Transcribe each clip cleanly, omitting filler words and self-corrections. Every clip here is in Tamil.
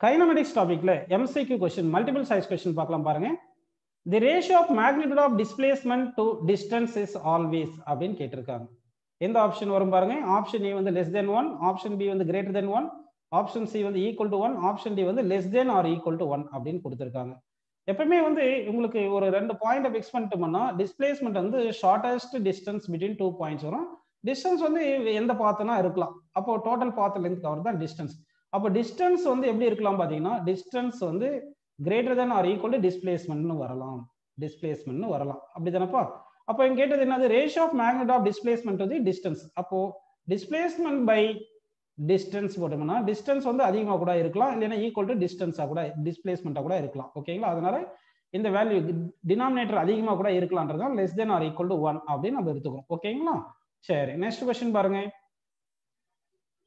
கைனமெட்டிக்ஸ் டாபிக்ல MCQ question multiple choice question பார்க்கலாம் பாருங்க. The ratio of magnitude of displacement to distance is always அப்படின்னு கேட்டிருக்காங்க. எந்த ஆப்ஷன் வரும் பாருங்க. ஆப்ஷன் ஏ வந்து லெஸ் தென் 1, ஆப்ஷன் பி வந்து கிரேட்டர் தென் 1, ஆப்ஷன் சி வந்து ஈக்குவல் டு 1, ஆப்ஷன் டி வந்து less than or equal to 1 அப்படின்னு கொடுத்துருக்காங்க. எப்பவுமே வந்து உங்களுக்கு ஒரு ரெண்டு பாயிண்ட் ஃபிக்ஸ் பண்ணிட்டோம்னா டிஸ்பிளேஸ்மெண்ட் வந்து ஷார்டஸ்ட் டிஸ்டன்ஸ் பிட்வீன் 2 பாயிண்ட்ஸ் வரும். டிஸ்டன்ஸ் வந்து எந்த பாத்துனா இருக்கலாம். அப்போ டோட்டல் பாத் லென்த் கவர் தான் டிஸ்டன்ஸ். அப்போ டிஸ்டன்ஸ் வந்து எப்படி இருக்கலாம் பாத்தீங்கன்னா டிஸ்டன்ஸ் வந்து greater than or equal to டிஸ்பிளேஸ்மெண்ட்னு வரலாம். டிஸ்பிளேஸ்மெண்ட்னு வரலாம். அப்படிதானப்பா? அப்போ இங்க கேட்டது என்னது? Ratio of magnitude of displacement to the distance. அப்போ டிஸ்பிளேஸ்மெண்ட் பை டிஸ்டன்ஸ் போட்டோம்னா டிஸ்டன்ஸ் வந்து அதிகமா கூட இருக்கலாம், இல்லைன்னா ஈக்குவல் டு டிஸ்டன்ஸா கூட டிஸ்பிளேஸ்மெண்டா கூட இருக்கலாம். ஓகேங்களா? அதனால இந்த வேல்யூ டினாமினேட்டர் அதிகமா கூட இருக்கலாம்ன்றதால less than or equal to 1 அப்படின்னு நம்ம எடுத்துக்கிறோம். ஓகேங்களா? சரி, நெக்ஸ்ட் क्वेश्चन பாருங்க.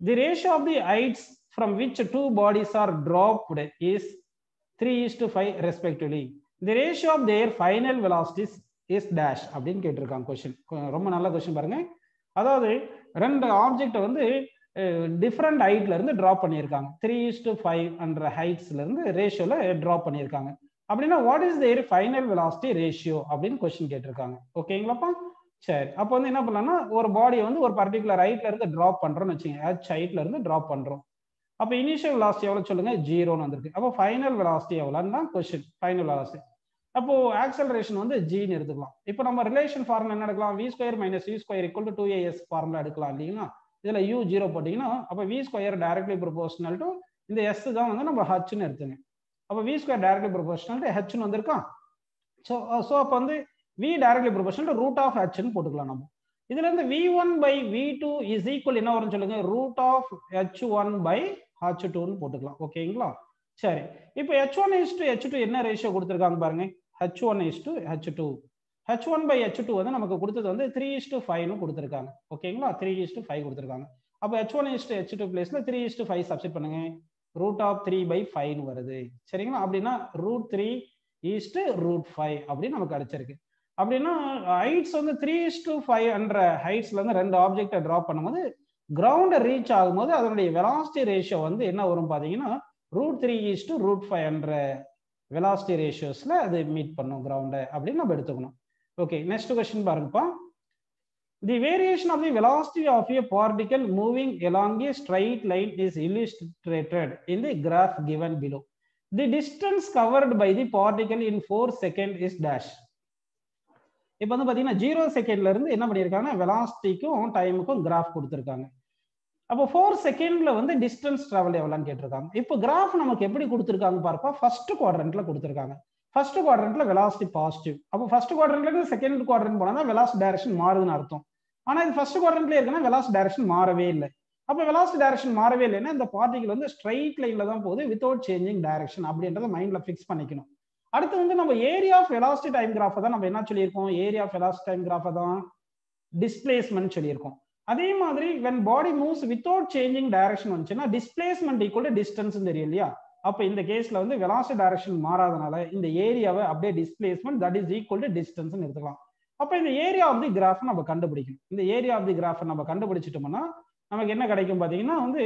The ratio of the heights from which two bodies are dropped is 3:5 respectively. The ratio of their final velocities is dash அப்படின்னு கேட்டிருக்காங்க क्वेश्चन. ரொம்ப நல்ல क्वेश्चन பாருங்க. அதாவது ரெண்டு ஆப்ஜெக்ட் வந்து டிஃபரண்ட் ஹைட்ல இருந்து டிராப் பண்ணியிருக்காங்க. 3:5 என்ற ஹைட்ஸ்ல இருந்து ரேஷியோல டிராப் பண்ணியிருக்காங்க. அப்படின்னா what is their final velocity ratio அப்படின்னு क्वेश्चन கேட்டிருக்காங்க. ஓகேங்களாப்பா? சரி, அப்போ வந்து என்ன பண்ணலாம்னா ஒரு பாடியை வந்து ஒரு பர்டிகுலர் ஹைட்ல இருந்து டிராப் பண்றோம்னு வச்சுக்கோங்க. ஹெச் ஹைட்ல இருந்து டிராப் பண்றோம். அப்போ இனிஷியல் வெலாசிட்டி எவ்வளவு சொல்லுங்க? 0ன்னு வந்திருக்கு. அப்போ ஃபைனல் வெலாசிட்டி எவ்வளோன்னு தான் क्वेश्चन. Final velocity. அப்போ ஆக்சலரேஷன் வந்து ஜின்னு எடுத்துக்கலாம். இப்போ நம்ம ரிலேஷன் ஃபார்முலா என்ன எடுக்கலாம்? v² - u² = 2as ஃபார்முலா எடுக்கலாம் இல்லைங்களா? இதுல u 0 போட்டீங்கன்னா அப்போ v² டைரக்ட்லி ப்ரொபோர்ஷனல் டு இந்த s தான் வந்து நம்ம hன்னு எடுத்துங்க. அப்போ v² டைரக்ட்லி ப்ரொபோர்ஷனல் டு hன்னு வந்திருக்கா? ஸோ அப்போ வந்து v directly proportional to root of hன்னு போட்டுக்கலாம் நம்ம. இதுல இருந்து v1/v2 இஸ் ஈக்குவல் என்ன வரும்னு சொல்லுங்க? ரூட் ஆஃப் h1/h2ன்னு போட்டுக்கலாம். ஓகேங்களா? சரி, இப்போ h1:h2 என்ன ரேஷியோ கொடுத்துருக்காங்க பாருங்க. h1:h2. h1/h2 வந்து நமக்கு கொடுத்தது வந்து 3:5ன்னு கொடுத்துருக்காங்க. ஓகேங்களா? 3:5 கொடுத்துருக்காங்க. அப்போ h1:h2 பிளேஸ்ல 3:5 சப்ஸ்டிட் பண்ணுங்க. ரூட் ஆஃப் 3/5ன்னு வருது. சரிங்களா? அப்படின்னா √3:5 அப்படின்னு நமக்கு கிடைச்சிருக்கு. அப்படின்னா ஹைட்ஸ் வந்து 3:5 என்ற ஹைட்ஸ்ல இருந்து ரெண்டு ஆப்ஜெக்டை டிராப் பண்ணும்போது கிரவுண்ட் ரீச் ஆகும்போது அதனுடைய வெலாசிட்டி ரேஷியோ வந்து என்ன வரும் பாத்தீங்கன்னா √3:5 என்ற வெலாசிட்டி ரேஷியோஸ்ல அது மீட் பண்ணும் கிரவுண்டை அப்படின்னு நம்ம எடுத்துக்கணும். ஓகே, நெக்ஸ்ட் क्वेश्चन பாருங்கப்பா. The variation of the velocity of a particle moving along a straight line is illustrated in the graph given below. The distance covered by the particle in 4 seconds is dash. இப்போ வந்து பாத்தீங்கன்னா 0 செகண்ட்ல இருந்து என்ன பண்ணியிருக்காங்க? வெலாசிட்டிக்கும் டைமுக்கும் கிராஃப் கொடுத்துருக்காங்க. அப்போ 4 செகண்ட்ல வந்து டிஸ்டன்ஸ் டிராவல் எவ்வளோன்னு கேட்டிருக்காங்க. இப்போ கிராஃப் நமக்கு எப்படி கொடுத்துருக்காங்க பாருப்பா. ஃபர்ஸ்ட் குவாட்ரண்ட்ல கொடுத்துருக்காங்க. ஃபர்ஸ்ட் குவாட்ரண்ட்ல வெலாசிட்டி பாசிட்டிவ். அப்போ ஃபர்ஸ்ட் குவாட்ரண்ட்ல இருந்து செகண்ட் குவாட்ரண்ட் போனா வெலாசிட்டி டைரக்ஷன் மாறுதுன்னு அர்த்தம். ஆனா இது ஃபர்ஸ்ட் குவாட்ரண்ட்ல இருக்குன்னா வெலாசிட்டி டைரக்ஷன் மாறவே இல்லை. அப்போ வெலாசிட்டி டைரக்ஷன் மாறவே இல்லைன்னா இந்த பார்ட்டிகல் வந்து ஸ்ட்ரைட் லைன்ல தான் போகுது வித்வுட் சேஞ்சிங் டைரக்ஷன் அப்படின்றத மைண்ட்ல ஃபிக்ஸ் பண்ணிக்கணும். அடுத்து வந்து நம்ம area of velocity time graph தான் நம்ம என்ன சொல்லியிருக்கோம்? Area of velocity time graph தான் டிஸ்பிளேஸ்மென்ட் சொல்லியிருக்கோம். அதே மாதிரி when body moves without changing direction வந்துச்சுன்னா displacement equal to distance தெரியும் இல்லையா? அப்ப இந்த கேஸ்ல வந்து velocity direction மாறாதனால இந்த ஏரியாவை அப்படியே displacement that is equal to distance ன்னு எடுத்துக்கலாம். அப்ப இந்த ஏரியா ஆஃப் தி கிராஃப் நம்ம கண்டுபிடிக்கணும். இந்த ஏரியா ஆஃப் தி கிராஃப் நம்ம கண்டுபிடிச்சிட்டோம்னா நமக்கு என்ன கிடைக்கும் பாத்தீங்கன்னா வந்து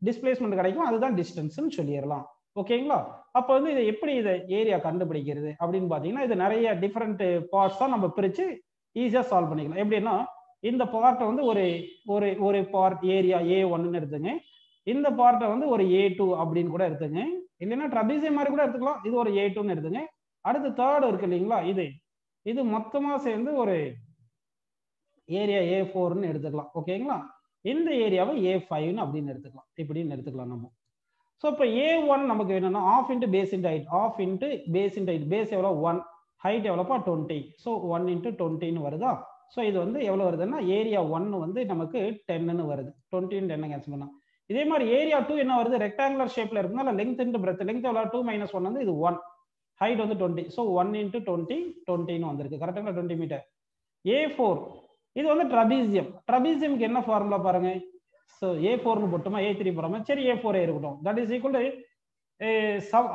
டிஸ்பிளேஸ்மெண்ட் கிடைக்கும். அதுதான் டிஸ்டன்ஸ்ன்னு சொல்லிடலாம். ஓகேங்களா? அப்ப வந்து இதை எப்படி இதை ஏரியா கண்டுபிடிக்கிறது அப்படின்னு பாத்தீங்கன்னா இது நிறைய டிஃபரெண்ட் பார்ட்ஸா நம்ம பிரிச்சு ஈஸியா சால்வ் பண்ணிக்கலாம். எப்படின்னா இந்த பார்ட்டை வந்து ஒரு ஒரு ஒரு பார்ட் ஏரியா A1ன்னு எடுத்துங்க. இந்த பார்ட்டை வந்து ஒரு A2 அப்படின்னு கூட எடுத்துங்க. இல்லைன்னா ட்ரபீசியம் மாதிரி கூட எடுத்துக்கலாம். இது ஒரு A2ன்னு எடுத்துங்க. அடுத்து தேர்ட் இருக்கு இல்லைங்களா? இது மொத்தமா சேர்ந்து ஒரு ஏரியா A4ன்னு எடுத்துக்கலாம். ஓகேங்களா? இந்த ஏரியாவை A5ன்னு அப்படின்னு எடுத்துக்கலாம். இப்படின்னு எடுத்துக்கலாம் நம்ம. ஸோ இப்போ A1 நமக்கு என்னன்னா half into base into height. Half into base into height. Base எவ்வளோ? 1. ஹைட் எவ்வளோப்பா? 20. ஸோ 1 × 20ன்னு வருதா? ஸோ இது வந்து எவ்வளோ வருதுன்னா ஏரியா 1 வந்து நமக்கு 10ன்னு வருது. 20 × 10 கேன்சல் பண்ணலாம். இதே மாதிரி ஏரியா 2 என்ன வருது? ரெக்டாங்குலர் ஷேப்ல இருக்குனால லெங்த் இன்ட்டு பிரெத். லெங்த் எவ்வளோ? 2 - 1 வந்து இது 1. ஹைட் வந்து 20. ஸோ 1 × 20 20ன்னு வந்திருக்கு. கரெக்டாக 20 மீட்டர். A4 இது வந்து ட்ரபீசியம். ட்ரபீசியம்க்கு என்ன ஃபார்முலா பாருங்க. ஸோ A4ன்னு போட்டுமா A3 போடாம சரி A4 இருக்கட்டும். That is equal to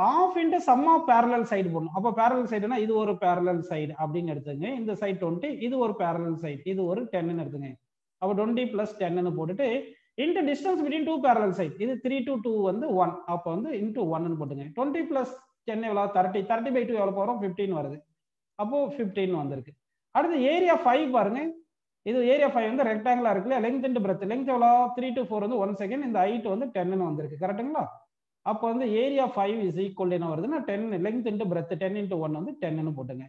half into sum of parallel side போடணும். அப்போ பேரலல் சைடுனா இது ஒரு பேரலல் சைடு அப்படின்னு எடுத்துங்க. இந்த சைடு 20, இது ஒரு பேரலல் சைடு, இது ஒரு 10ன்னு எடுத்துங்க. அப்போ 20 + 10ன்னு போட்டுட்டு into distance between 2 parallel side. இது 3 to 2 வந்து 1. அப்போ வந்து இன்டு 1 போட்டுங்க. 20 plus 10 எவ்வளோ 30. 30/2 எவ்வளோ போகிறோம் 15 வருது. அப்போ 15 வந்திருக்கு. அடுத்து ஏரியா 5 பாருங்க. இது ஏரியா 5 வந்து ரெக்டாங்கிளா இருக்குல்ல, லெங்த் இன்டு பிரெத். லெங்த் எவ்வளோ 3 to 4 வந்து 1 செகண்ட். இந்த ஹைட் வந்து 10ன்னு வந்திருக்கு. கரெக்டுங்களா? அப்போ வந்து ஏரியா 5 இஸ் ஈக்குவல் என்ன வருதுன்னா 10 லெங்த் இன்டு பிரெத் 10 into 1 வந்து 10ன்னு போட்டுங்க.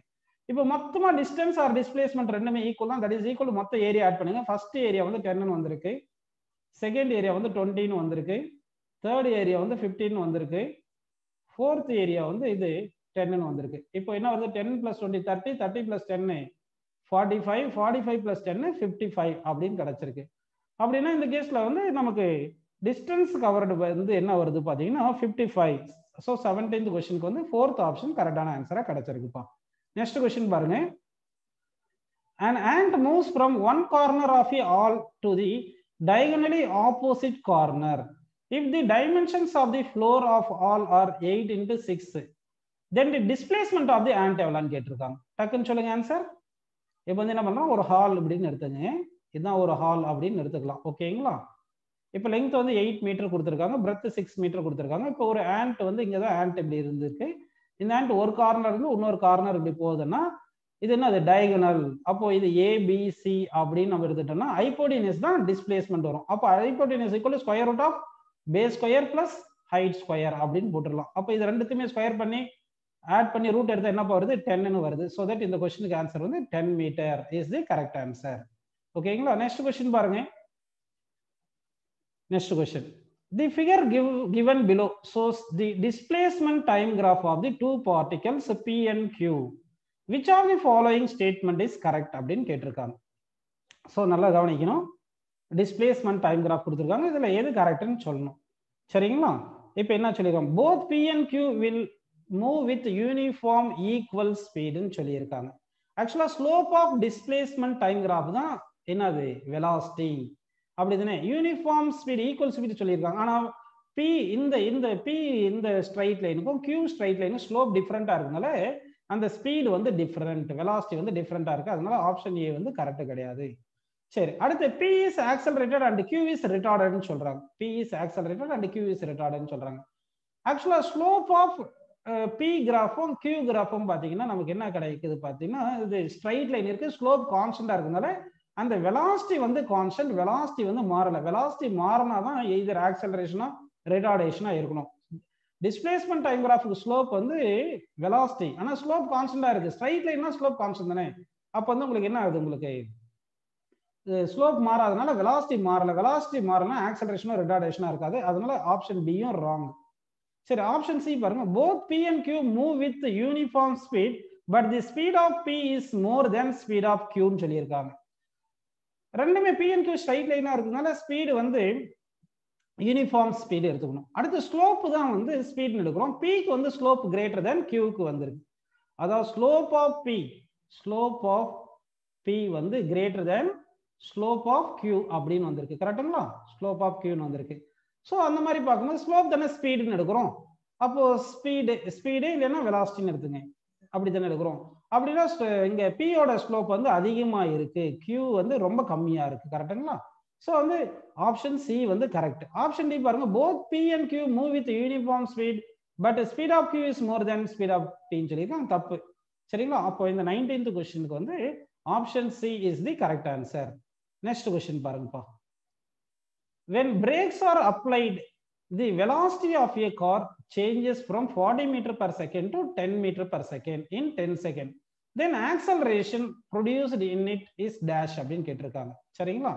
இப்போ மொத்தமா டிஸ்டன்ஸ் ஆர் டிஸ்பிளேஸ்மெண்ட் ரெண்டுமே ஈக்குவல் தான். தட் இஸ் ஈக்குவல் மொத்த ஏரியா ஆட் பண்ணுங்க. ஃபர்ஸ்ட் ஏரியா வந்து 10ன்னு வந்திருக்கு, செகண்ட் ஏரியா வந்து 20ன்னு வந்திருக்கு, தேர்ட் ஏரியா வந்து 15 வந்திருக்கு, ஃபோர்த் ஏரியா வந்து இது 10ன்னு வந்திருக்கு. இப்போ என்ன வருது 10 plus 20 30, 30 plus 10 45, 45 plus 10 55 அப்படின்னு கிடைச்சிருக்கு. அப்படின்னா இந்த கேஸ்ல வந்து நமக்கு டிஸ்டன்ஸ் கவர்டு வந்து என்ன வருது பாத்தீங்கன்னா 55. ஸோ 17th கொஸ்டினுக்கு வந்து 4th ஆப்ஷன் கரெக்டான ஆன்சரா கிடைச்சிருக்குப்பா. நெக்ஸ்ட் கொஸ்டின் பாருங்க. An ant moves from one corner of a all to the diagonally opposite corner. If the dimensions of the floor of all are 8 into 6, then the displacement of the ant எவ்வளோன்னு கேட்டிருக்காங்க. டக்குன்னு சொல்லுங்க ஆன்சர். இப்போ வந்து என்ன பண்ணலாம், ஒரு ஹால் அப்படின்னு எடுத்துங்க. இதுதான் ஒரு ஹால் அப்படின்னு எடுத்துக்கலாம். ஓகேங்களா? இப்போ லெங்த் வந்து 8 மீட்டர் கொடுத்துருக்காங்க, பிரெத் 6 மீட்டர் கொடுத்துருக்காங்க. இப்போ ஒரு ஆண்ட் வந்து இங்கே தான் ஆண்ட் இப்படி இருந்திருக்கு. இந்த ஆண்ட் ஒரு கார்னர் இருந்து இன்னொரு கார்னர் இப்படி போகுதுன்னா இது என்ன, அது டயகனல். அப்போ இது ஏபிசி அப்படின்னு நம்ம எடுத்துட்டோம்னா ஹைப்போடெனஸ் தான் டிஸ்பிளேஸ்மெண்ட் வரும். அப்போ hypotenuse equal square root of base square plus height square அப்படின்னு போட்டுடலாம். அப்போ இது ரெண்டுத்துமே ஸ்கொயர் பண்ணி ஆட் பண்ணி ரூட் எடுத்தா என்ன வருது 10ன்னு வருது. ஸோ தட் இந்த கொஸ்டினுக்கு ஆன்சர் வந்து 10 மீட்டர் இஸ் தி கரெக்ட் ஆன்சர். ஓகேங்களா? நெக்ஸ்ட் கொஸ்டின் பாருங்க. Next question. The figure given below shows the displacement time graph of the two particles P and Q. Which of the following statement is correct அப்படின்னு கேட்டிருக்காங்க. ஸோ நல்லா கவனிக்கணும். டிஸ்பிளேஸ்மெண்ட் டைம் கிராஃப் கொடுத்துருக்காங்க, இதில் எது கரெக்ட்னு சொல்லணும். சரிங்களா? இப்போ என்ன சொல்லியிருக்காங்க, both P and Q will move with uniform equal speedன்னு சொல்லியிருக்காங்க. ஆக்சுவலாக slope of displacement time graph தான் என்னது, வெலாசிட்டி. அப்படிதானே? யூனிஃபார்ம் ஸ்பீட் ஈக்குவல் ஸ்பீட் சொல்லியிருக்காங்க. ஆனால் பி இந்த ஸ்ட்ரைட் லைனுக்கும் கியூ ஸ்ட்ரைட் லைனுக்கும் ஸ்லோப் டிஃப்ரெண்டா இருக்கனால அந்த ஸ்பீடு வந்து டிஃப்ரெண்ட், வெலாசிட்டி வந்து டிஃப்ரெண்டா இருக்கு. அதனால ஆப்ஷன் ஏ வந்து கரெக்ட் கிடையாது. சரி, அடுத்து P is accelerated and Q is ரிட்டார்டட்னு சொல்றாங்க. P is accelerated and Q is ரிட்டார்டட்னு சொல்றாங்க. ஆக்சுவலா ஸ்லோப் ஆஃப் பி கிராஃபும் கியூ கிராஃபும் பாத்தீங்கன்னா நமக்கு என்ன கிடைக்குது பாத்தீங்கன்னா, இது ஸ்ட்ரைட் லைன் இருக்கு, ஸ்லோப் கான்ஸ்டன்டா இருக்கனால அந்த வெலாசிட்டி வந்து கான்ஸ்டன்ட், வெலாசிட்டி வந்து மாறல. வெலாசிட்டி மாறினா தான் எய்தர் ஆக்சலரேஷனா ரிட்டார்டேஷனா இருக்கணும். டிஸ்பிளேஸ்மெண்ட் டைம் கிராஃபுக்கு ஸ்லோப் வந்து வெலாசிட்டி, ஆனா ஸ்லோப் கான்ஸ்டன்டா இருக்கு. ஸ்ட்ரைட் லைன்னா ஸ்லோப் கான்ஸ்டன்ட் தானே. அப்ப வந்து உங்களுக்கு என்ன ஆகுது, உங்களுக்கு ஸ்லோப் மாறாதனால வெலாசிட்டி மாறல. வெலாசிட்டி மாறலனா ஆக்சலரேஷனும் ரிட்டார்டேஷனா இருக்காது. அதனால ஆப்ஷன் பியும் ராங். சரி, ஆப்ஷன் சி பாருங்க. Both P and Q move with uniform speed but the speed of P is more than speed of கியூன்னு சொல்லியிருக்காங்க. ரெண்டுமே பி அண்ட் கியூ ஸ்ட்ரைட் லைனா இருக்கிறதுனால ஸ்பீடு வந்து யூனிஃபார்ம் ஸ்பீடு எடுத்துக்கணும். அடுத்து ஸ்லோப் தான் வந்து ஸ்பீட்னு எடுக்கிறோம். பிக்கு வந்து ஸ்லோப் கிரேட்டர் தென் கியூக்கு வந்திருக்கு. அதாவது ஸ்லோப் ஆஃப் பி வந்து greater than slope of Q அப்படின்னு வந்திருக்கு. கரெக்டுங்களா? ஸ்லோப் ஆஃப் கியூன்னு வந்திருக்கு. ஸோ அந்த மாதிரி பார்க்கும்போது ஸ்லோப் தானே ஸ்பீடுன்னு எடுக்கிறோம். அப்போ ஸ்பீடு இல்லைன்னா வெலாசிட்டின்னு எடுத்துங்க, அப்படி தானே எடுக்கிறோம். அப்படின்னா இங்க பியோட ஸ்லோப் வந்து அதிகமா இருக்கு, கியூ வந்து ரொம்ப கம்மியா இருக்கு. கரெக்டுங்களா? ஸோ வந்து ஆப்ஷன் சி வந்து கரெக்ட். ஆப்ஷன் டி பாருங்க. Both P and Q move with uniform speed but speed of Q is more than speed of பின்னு சொல்லியிருக்காங்க. தப்பு. சரிங்களா? அப்போ இந்த 19th கொஸ்டினுக்கு வந்து option C is the correct answer. Next question பாருங்கப்பா. When brakes are applied, the velocity of a car changes from 40 meter per second to 10 meter per second in 10 seconds. Then acceleration produced in it is dash அப்படின்னு கேட்டிருக்காங்க. சரிங்களா?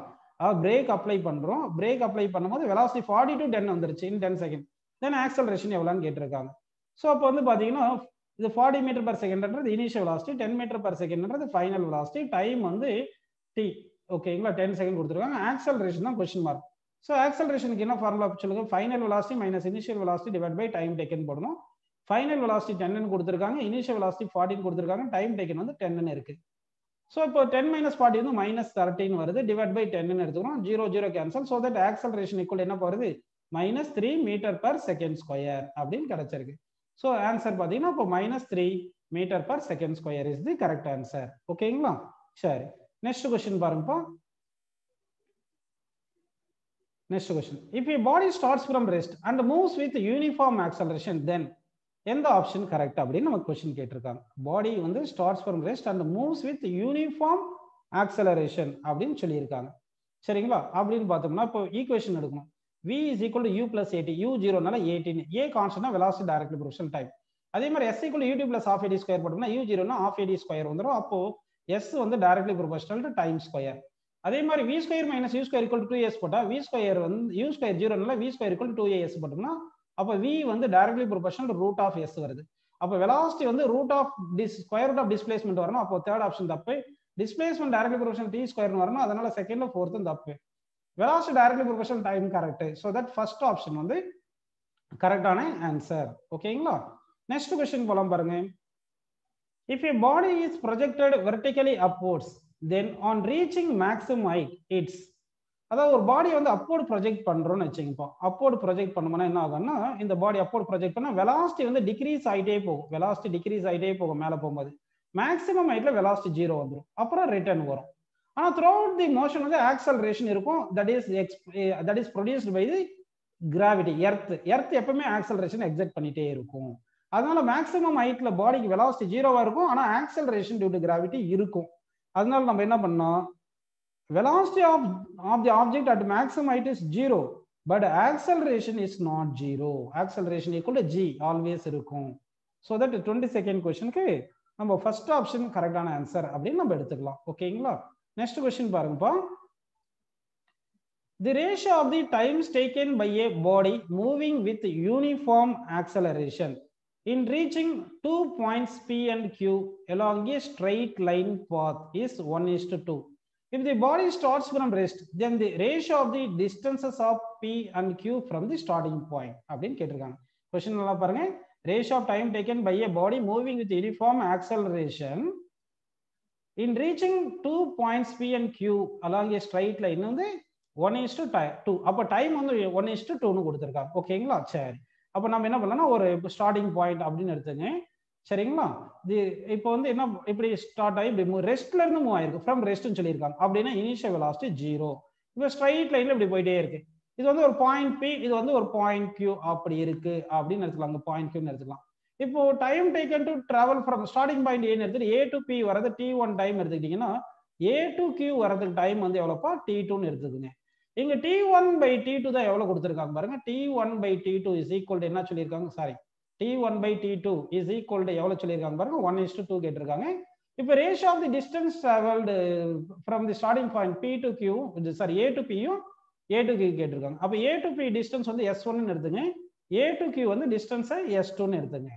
பிரேக் அப்ளை பண்றோம். பிரேக் அப்ளை பண்ணும்போது வெலாசிட்டி 40 to 10 வந்துருச்சு in 10 seconds. தென் ஆக்சலரேஷன் எவ்வளோன்னு கேட்டிருக்காங்க. ஸோ அப்போ வந்து பார்த்தீங்கன்னா இது 40 மீட்டர் பர் செகண்ட்ன்றது இனிஷியல் வெலாசிட்டி, 10 மீட்டர் பர் செகண்ட்ன்றது ஃபைனல் வெலாசிட்டி, டைம் வந்து டி. ஓகேங்களா? 10 செகண்ட் கொடுத்துருக்காங்க. ஆக்சலரேஷன் தான் கொஸ்டின் மார்க். ஸோ ஆக்சலரேஷனுக்கு என்ன ஃபார்முலா சொல்லுங்க, final velocity minus initial velocity divide by time taken போடணும். ஃபைனல் வெலாசிட்டி 10 கொடுத்துருக்காங்க, இனிஷியல் வெலாசிட்டி 14 கொடுத்துருக்காங்க, டைம் டேக்கன் வந்து 10 இருக்கு. ஸோ இப்போ 10 minus 40 வந்து -13 வருது, டிவைட் பை 10 எடுத்துக்கிறோம். 0 0 cancel. So that acceleration equal என்ன வருது, -3 மீட்டர் பர் செகண்ட் ஸ்கொயர் அப்படின்னு கிடைச்சிருக்கு. ஸோ ஆன்சர் பார்த்தீங்கன்னா இப்போ -3 metre per second square is the correct answer. ஓகேங்களா? சரி, நெக்ஸ்ட் கொஸ்டின் பாருங்கப்பா. Next question. If a body starts from rest and moves with uniform acceleration, then எந்த ஆப்ஷன் கரெக்ட் அப்படின்னு நமக்கு கொஸ்டின் கேட்டிருக்காங்க. பாடி வந்து starts from rest and moves with uniform acceleration அப்படின்னு சொல்லியிருக்காங்க. சரிங்களா? அப்படின்னு பார்த்தோம்னா இப்போ ஈக்குவேஷன் எடுக்கணும். v is equal to u plus 80, u 0னால 18, a கான்ஸ்டன்ட்னா வெலாசிட்டி டைரக்ட்லி ப்ரொபோர்ஷனல் டைம். அதே மாதிரி s equal to ut plus half ad square போட்டோம்னா u 0னா half ad ஸ்கொயர் வந்துரும். அப்போ s வந்து directly proportional to time square. அதே மாதிரி v square minus u square equal to 2s போட்டா v ஸ்கொயர் வந்து u ஸ்கொயர் 0னால v square equal to 2as போட்டோம்னா அப்போ v வந்து directly proportional to root of s வருது. அப்போ வெலாசிட்டி வந்து root of square root of displacement வரணும். அப்போ தேர்ட் ஆப்ஷன் தப்பு. டிஸ்பிளேஸ்மென்ட் டைரக்ட்லி ப்ரொபோர்ஷனல் t ஸ்கொயர்னு வரணும். அதனால செகண்ட்ல ஃபோர்த்தும் தப்பு. velocity directly proportional time correct. So that first option வந்து கரெக்டான ஆன்சர். ஓகேங்களா? நெக்ஸ்ட் क्वेश्चन போலாம் பாருங்க. If a body is projected vertically upwards, then on reaching maximum height, it's அதாவது ஒரு பாடி வந்து அப்வர்ட் ப்ரொஜெக்ட் பண்றோம்னு வச்சுக்கோ. அப்வர்ட் ப்ரொஜெக்ட் பண்ணோம்னா என்ன ஆகும்னா இந்த பாடி அப்வர்ட் ப்ரொஜெக்ட் பண்ணா வெலாசிட்டி வந்து டிக்ரீஸ் ஆயிட்டே போகும். வெலாசிட்டி டிக்ரீஸ் ஆயிட்டே போகும் மேல போகும்போது. மேக்ஸிமம் ஹைட்ல வெலாசிட்டி 0 வந்துரும். அப்புறம் ரிட்டர்ன் வரும். ஆனா throughout the motion வந்து ஆக்சலரேஷன் இருக்கும். that is produced by the gravity. Earth எப்பவுமே ஆக்சலரேஷன் எக்ஸர்ட் பண்ணிட்டே இருக்கும். அதனால மேக்ஸிமம் ஹைட்ல பாடிக்கு வெலாசிட்டி 0வா இருக்கும். ஆனா ஆக்சலரேஷன் டியூ டு கிராவிட்டி இருக்கும். அதனால நம்ம என்ன பண்ணோம், velocity of the object at maximum height is 0, but acceleration is not 0. Acceleration equal to g always இருக்கும். So that 22nd questionக்கு நம்ம first option கரெக்டான ஆன்சர் அப்படின்னு நம்ம எடுத்துக்கலாம். ஓகேங்களா? Next question பாருங்கப்பா. The ratio of the times taken by a body moving with uniform acceleration in reaching 2 points P and Q along a straight line path is 1:2. If the body starts from rest, then the ratio of the distances of P and Q from the starting point அப்படின்னு கேட்டிருக்காங்க. Question நல்லா பாருங்க. Ratio of time taken by a body moving with uniform acceleration in reaching 2 points P and Q along a straight line வந்து 1:2. அப்போ டைம் வந்து 1:2ன்னு கொடுத்துருக்காங்க. ஓகேங்களா? சரி, அப்போ நம்ம என்ன பண்ணலாம்னா ஒரு ஸ்டார்டிங் பாயிண்ட் அப்படின்னு எடுத்துங்க. சரிங்களா? இப்போ வந்து என்ன இப்படி ஸ்டார்ட் ஆகி இப்படி ரெஸ்ட்ல இருந்து மூவ் ஆயிருக்கு. ஃப்ரம் ரெஸ்ட்னு சொல்லியிருக்காங்க. அப்படின்னா இனிஷியல் வெலாசிட்டி 0. இப்போ ஸ்ட்ரைட் லைன்ல இப்படி போயிட்டே இருக்கு. இது வந்து ஒரு பாயிண்ட் P, இது வந்து ஒரு பாயிண்ட் Q அப்படி இருக்கு அப்படின்னு எடுத்துக்கலாம். பாயிண்ட் Qன்னு எடுத்துக்கலாம். இப்போ time taken to travel from starting point ஏன்னு எடுத்துட்டு A to P வரது T1 டைம் எடுத்துக்கிட்டீங்கன்னா A to Q வரதுக்கு டைம் வந்து எவ்வளோப்பா T2ன்னு எடுத்துக்குங்க. இங்க T1 by T2 தான் எவ்வளவு கொடுத்துருக்காங்க பாருங்க. T1 by T2 is equal to என்ன சொல்லியிருக்காங்க, sorry T1 by T2 is equal to எவ்வளவு சொல்லியிருக்காங்க பாருங்க, 1:2 கேட்டிருக்காங்க. இப்போ ratio of the distance travelled from the starting point P to Q, sorry A to P யும் A to Q கேட்டிருக்காங்க. அப்போ A to P டிஸ்டன்ஸ் வந்து S1ன்னு எடுத்துங்க. A to Q வந்து டிஸ்டன்ஸை S2ன்னு எடுத்துங்க.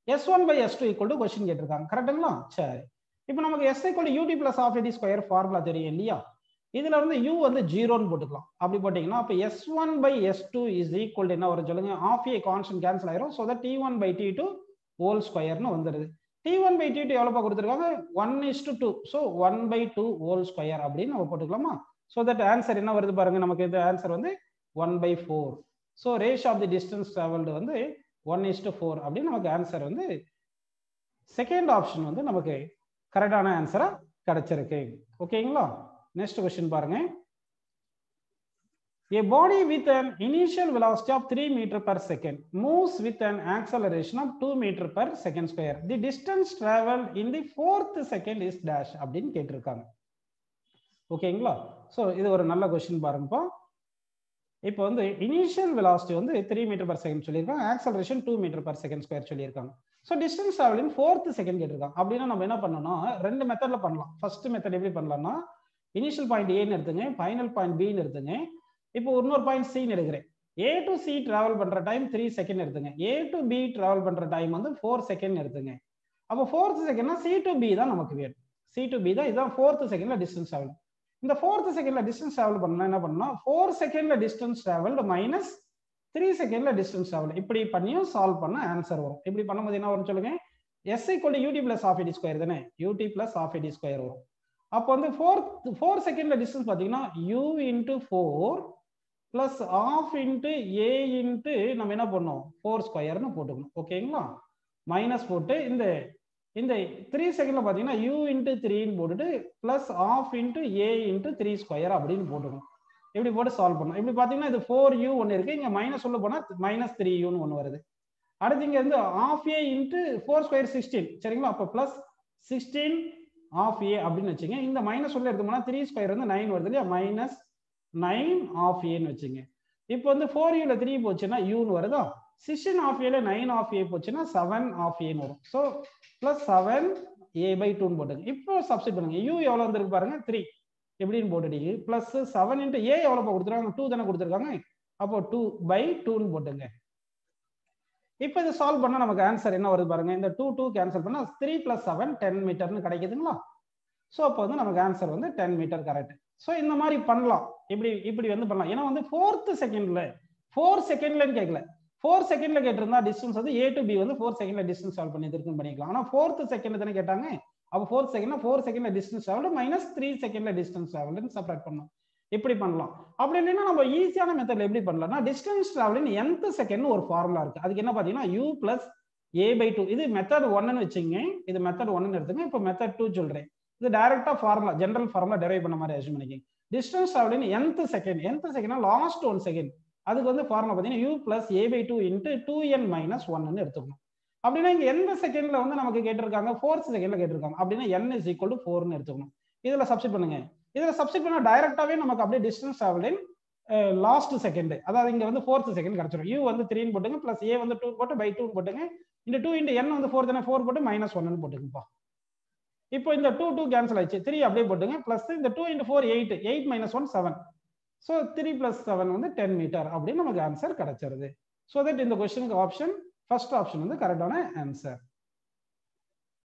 S1 by S2 equal to question கேட்டிருக்காங்க. கரெக்டுங்களா? சரி, இப்போ நமக்கு S equal to UT plus half AD square formula தெரியும் இல்லையா? இதுல இருந்து U வந்து 0ன்னு போட்டுக்கலாம். அப்படி போட்டீங்கன்னா அப்ப S1 by S2 is equal to என்ன வரும் சொல்லுங்க, half a constant cancel ஆயிரும். So that T1 by T2 whole squareன்னு வந்துருது. T1 by T2 எவ்வளவு கொடுத்திருக்காங்க, 1:2. So 1/2 whole square அப்படின்னு நம்ம போட்டுக்கலாமா? So that answer என்ன வருது பாருங்க, நமக்கு இந்த ஆன்சர் வந்து 1/4. So ratio of the distance traveled வந்து 1:4 அப்படின்னு நமக்கு ஆன்சர் வந்து செகண்ட் ஆப்ஷன் வந்து நமக்கு கரெக்டான ஆன்சரா கிடைச்சிருக்கு. ஓகேங்களா? நெக்ஸ்ட் क्वेश्चन பாருங்க. A body with an initial velocity of 3 meter per second moves with an acceleration of 2 meter per second square. The distance traveled in the 4th second is dash அப்படின்னு கேட்டிருக்காங்க. ஓகேங்களா? ஸோ இது ஒரு நல்ல கொஸ்டின் பாருங்கப்பா. இப்போ வந்து இனிஷியல் வெலாசிட்டி வந்து 3 மீட்டர் பர் செகண்ட் சொல்லியிருக்காங்க, acceleration 2 meter per second square சொல்லியிருக்காங்க. So distance travelling 4th second கேட்டிருக்காங்க. அப்படின்னா நம்ம என்ன பண்ணோம்னா ரெண்டு மெத்தட்ல பண்ணலாம். ஃபர்ஸ்ட் மெத்தட் எப்படி பண்ணலாம்னா, இனிஷியல் பாயிண்ட் ஏன்னு எடுத்துங்க, ஃபைனல் பாயிண்ட் பின்னு எடுத்துங்க. இப்போ இன்னொரு பாயிண்ட் சின்னு எடுக்கிறேன். A to C டிராவல் பண்ற டைம் 3 செகண்ட் எடுத்துங்க. A to B டிராவல் பண்ற டைம் வந்து 4 செகண்ட் எடுத்துங்க. அப்போ 4th செகண்ட்னா C to B தான் நமக்கு வேணும். C to B தான், இதுதான் 4th செகண்ட்ல டிஸ்டன்ஸ் டிராவல். இந்த 4th செகண்ட்ல டிஸ்டன்ஸ் டிராவல் பண்ணா என்ன பண்ணா, 4 செகண்ட்ல டிஸ்டன்ஸ் டிராவல்டு மைனஸ் 3 செகண்ட்ல டிஸ்டன்ஸ் டிராவல் இப்படி பண்ணியும் சால்வ் பண்ண ஆன்சர் வரும். இப்படி பண்ணும்போது என்ன வரும் சொல்லுங்க, S equal to UT plus half AD square தானே, UT plus half AD square வரும். அப்போ வந்து 4 செகண்ட்ல டிஸ்டன்ஸ் பாத்தீங்கன்னா U into 4 plus half into A into நம்ம என்ன பண்ணோம் 4 ஸ்கொயர்னு போட்டுக்கணும். ஓகேங்களா? மைனஸ் போட்டு இந்த 3 செகண்ட்ல பாத்தீங்கன்னா U into 3ன்னு போட்டுட்டு plus half into A into 3 square அப்படின்னு போட்டுக்கணும். இப்படி போட்டு சால்வ் பண்ணணும். இப்படி பார்த்தீங்கன்னா இது 4u ஒன்று இருக்கு, இங்க மைனஸ் உள்ள போனா -3uன்னு ஒன்று வருது. அடுத்து இங்க வந்து half a into 4 square 16 சரிங்களா? அப்போ பிளஸ் 16 half a அப்படின்னு வச்சுங்க. இந்த மைனஸ் உள்ள எடுத்தோம்னா 3 ஸ்கொயர் வந்து 9 வருது இல்லையா? -9 half a வச்சுங்க. இப்போ வந்து 4uல 3 போச்சுன்னா uன்னு வருதா? 16 half a ல 9 half a போச்சுன்னா 7 half a வரும். ஸோ பிளஸ் 7a/2 போட்டுங்க. இப்போ சப்ஸ்டிட் பண்ணுங்க. u எவ்வளவு வந்திருக்கு பாருங்க 3 எப்படின்னு போட்டுட்டீங்க. பிளஸ் 7 into a எவ்வளவு கொடுத்துருக்காங்க? 2 தானே கொடுத்துருக்காங்க. அப்போ 2/2ன்னு போட்டுங்க. இப்போ இது சால்வ் பண்ணா நமக்கு ஆன்சர் என்ன வருது பாருங்க. இந்த 2 கேன்சல் பண்ணா 3 + 7 10 மீட்டர்னு கிடைக்குதுங்களா? ஸோ அப்போ வந்து நமக்கு ஆன்சர் வந்து 10 மீட்டர் கரெக்ட். ஸோ இந்த மாதிரி பண்ணலாம். இப்படி வந்து பண்ணலாம். ஏன்னா வந்து 4th செகண்ட்ல 4 செகண்ட்லன்னு கேட்கல, 4 செகண்ட்ல கேட்டிருந்தா டிஸ்டன்ஸ் வந்து A to B வந்து 4 செகண்ட்ல டிஸ்டன்ஸ் சால்வ் பண்ணி இருக்குன்னு பண்ணிக்கலாம். ஆனா 4th செகண்ட் தானே கேட்டாங்க. அப்போ 4 செகண்ட்ல டிஸ்டன்ஸ் சால்வ் -3 செகண்ட்ல டிஸ்டன்ஸ் சால்வ்னு செப்பரேட் பண்ணணும். இப்படி பண்ணலாம். அப்படி இல்லைன்னா நம்ம ஈஸியான மெத்தட்ல எப்படி பண்ணலாம்னா டிஸ்டன்ஸ் டிராவலிங் nth செகண்ட் ஒரு ஃபார்முலா இருக்கு. அதுக்கு என்ன பாத்தீங்கன்னா u + a/2. இது மெத்தட் 1ன்னு வச்சுங்க. இது மெத்தட் 1ன்னு எடுத்துங்க. இப்போ மெத்தட் 2 சொல்றேன். இது டைரக்டா ஃபார்முலா ஜெனரல் ஃபார்முலா டெரைவ் பண்ண மாதிரி அஸ்யூம் பண்ணிக்கங்க. டிஸ்டன்ஸ் டிராவலிங் nth செகண்ட்னா லாஸ்ட் 1 செகண்ட். அதுக்கு வந்து ஃபார்முலா பாத்தீங்கன்னா u + a/2 × 2n - 1ன்னு எடுத்துக்கணும். அப்படின்னா இங்க எந்த செகண்ட்ல வந்து நமக்கு கேட்டிருக்காங்க? 4th செகண்ட்ல கேட்டிருக்காங்க. அப்படின்னா n = 4ன்னு எடுத்துக்கணும். இதுல சப்ஸ்டிட் பண்ணுங்க. இதுல சப்ஸ்டிட் பண்ணா டைரக்டாவே நமக்கு அப்படியே டிஸ்டன்ஸ் டிராவலிங் லாஸ்ட் செகண்ட், அதாவது இங்க வந்து 4th செகண்ட் கிடைச்சிடும். u வந்து 3ன்னு போட்டுங்க, பிளஸ் a வந்து 2 போட்டு /2 போட்டுங்க. இந்த 2 × n வந்து 4 தானே, 4 போட்டு -1ன்னு போட்டுங்கப்பா. இப்போ இந்த 2 கேன்சல் ஆயிடுச்சு. 3 அப்படியே போட்டுங்க. பிளஸ் இந்த 2 × 4 8, 8 - 1 7. ஸோ 3 + 7 வந்து 10 மீட்டர் அப்படின்னு நமக்கு ஆன்சர் கிடைச்சிருது. ஸோ தட் இந்த கொஸ்டினுக்கு ஆப்ஷன் ஃபர்ஸ்ட் ஆப்ஷன் வந்து கரெக்டான ஆன்சர்.